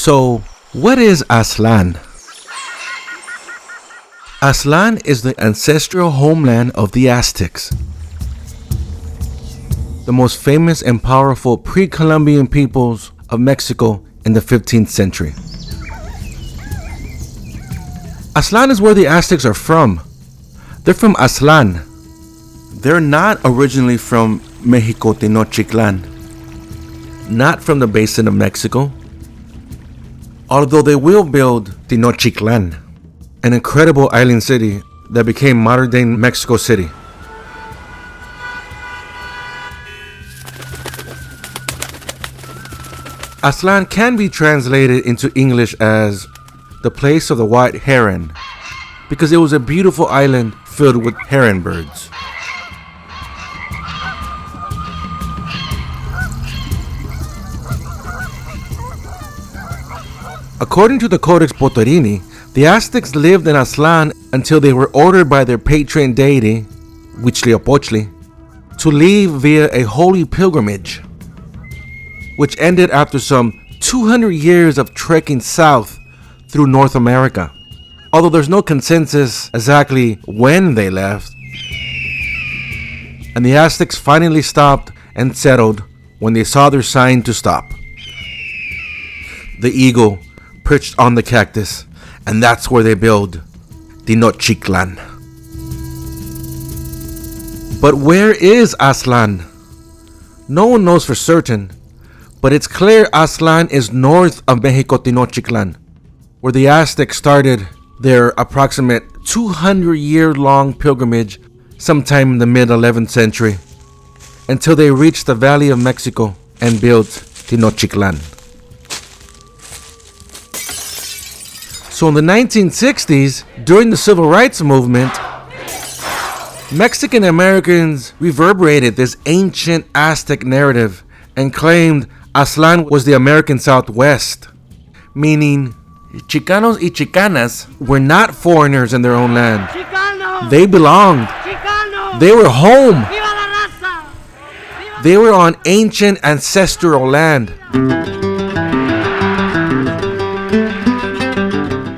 So, what is Aztlan? Aztlan is the ancestral homeland of the Aztecs, the most famous and powerful pre-Columbian peoples of Mexico in the 15th century. Aztlan is where the Aztecs are from. They're from Aztlan. They're not originally from Mexico Tenochtitlan, not from the basin of Mexico, although they will build Tenochtitlan, an incredible island city that became modern-day Mexico City. Aztlan can be translated into English as the place of the white heron, because it was a beautiful island filled with heron birds. According to the Codex Botorini, the Aztecs lived in Aztlan until they were ordered by their patron deity, Huitzilopochtli, to leave via a holy pilgrimage, which ended after some 200 years of trekking south through North America. Although there's no consensus exactly when they left, and the Aztecs finally stopped and settled when they saw their sign to stop. The eagle perched on the cactus, and that's where they build Tenochtitlan. But where is Aztlan? No one knows for certain, but it's clear Aztlan is north of Mexico Tenochtitlan, where the Aztecs started their approximate 200-year-long pilgrimage sometime in the mid-11th century, until they reached the Valley of Mexico and built Tenochtitlan. So in the 1960s, during the Civil Rights Movement, Mexican Americans reverberated this ancient Aztec narrative and claimed Aztlan was the American Southwest, meaning Chicanos y Chicanas were not foreigners in their own land. Chicano! They belonged. Chicano! They were home. Viva la raza! Viva They were on ancient ancestral land.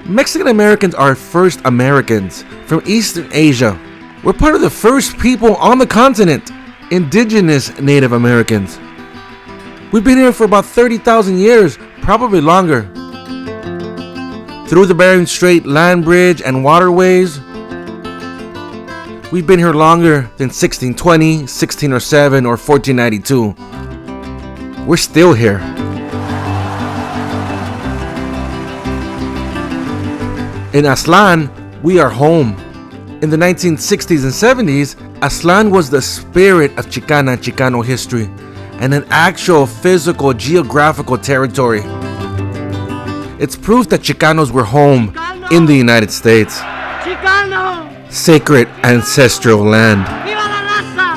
Mexican Americans are first Americans from Eastern Asia. We're part of the first people on the continent, indigenous Native Americans. We've been here for about 30,000 years, probably longer. Through the Bering Strait land bridge and waterways, we've been here longer than 1620, 1607, or 1492. We're still here. In Aztlan, we are home. In the 1960s and 70s, Aztlan was the spirit of Chicana and Chicano history, and an actual physical geographical territory. It's proof that Chicanos were home in the United States. Chicano! Sacred ancestral land. Viva la raza!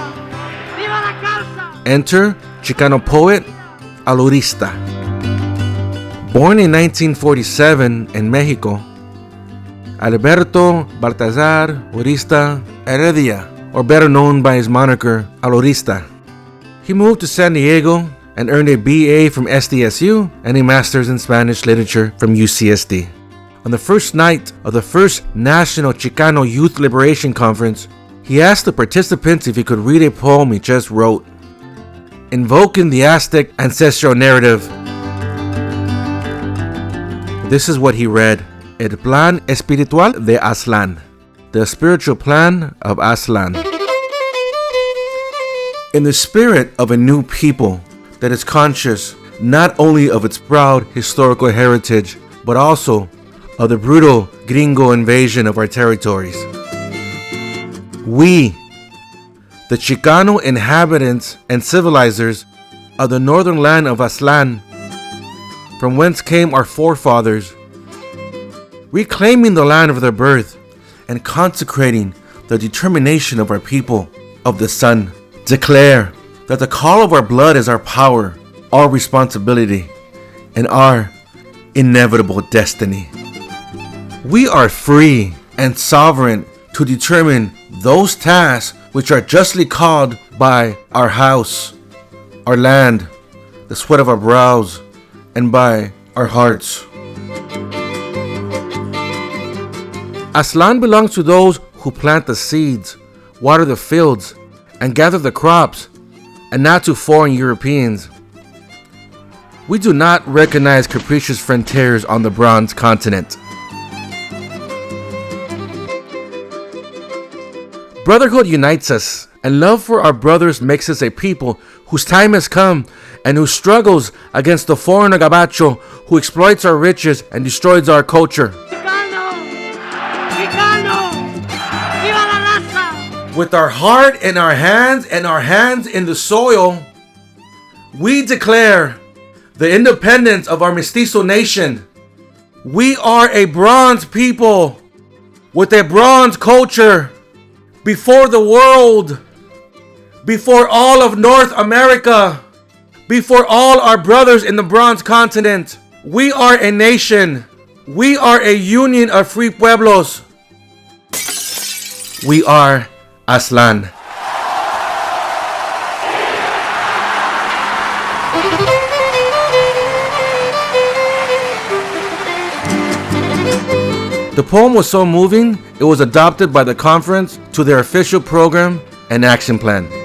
Viva la causa! Enter Chicano poet Alurista. Born in 1947 in Mexico, Alberto Baltazar Urista Heredia, or better known by his moniker Alurista. He moved to San Diego and earned a BA from SDSU and a Master's in Spanish Literature from UCSD. On the first night of the first National Chicano Youth Liberation Conference, he asked the participants if he could read a poem he just wrote, invoking the Aztec ancestral narrative. This is what he read: El plan espiritual de Aztlan, the spiritual plan of Aztlan. In the spirit of a new people that is conscious not only of its proud historical heritage, but also of the brutal gringo invasion of our territories. We, the Chicano inhabitants and civilizers of the northern land of Aztlan, from whence came our forefathers, reclaiming the land of their birth and consecrating the determination of our people of the sun, declare that the call of our blood is our power, our responsibility, and our inevitable destiny. We are free and sovereign to determine those tasks which are justly called by our house, our land, the sweat of our brows, and by our hearts. Aztlan belongs to those who plant the seeds, water the fields, and gather the crops, and not to foreign Europeans. We do not recognize capricious frontiers on the Bronze Continent. Brotherhood unites us, and love for our brothers makes us a people whose time has come and who struggles against the foreigner gabacho who exploits our riches and destroys our culture. Chicano! Chicano! Viva la raza! With our heart in our hands and our hands in the soil, we declare the independence of our mestizo nation. We are a bronze people with a bronze culture before the world, before all of North America, before all our brothers in the Bronze Continent. We are a nation. We are a union of free pueblos. We are Aztlan. The poem was so moving, it was adopted by the conference to their official program and action plan.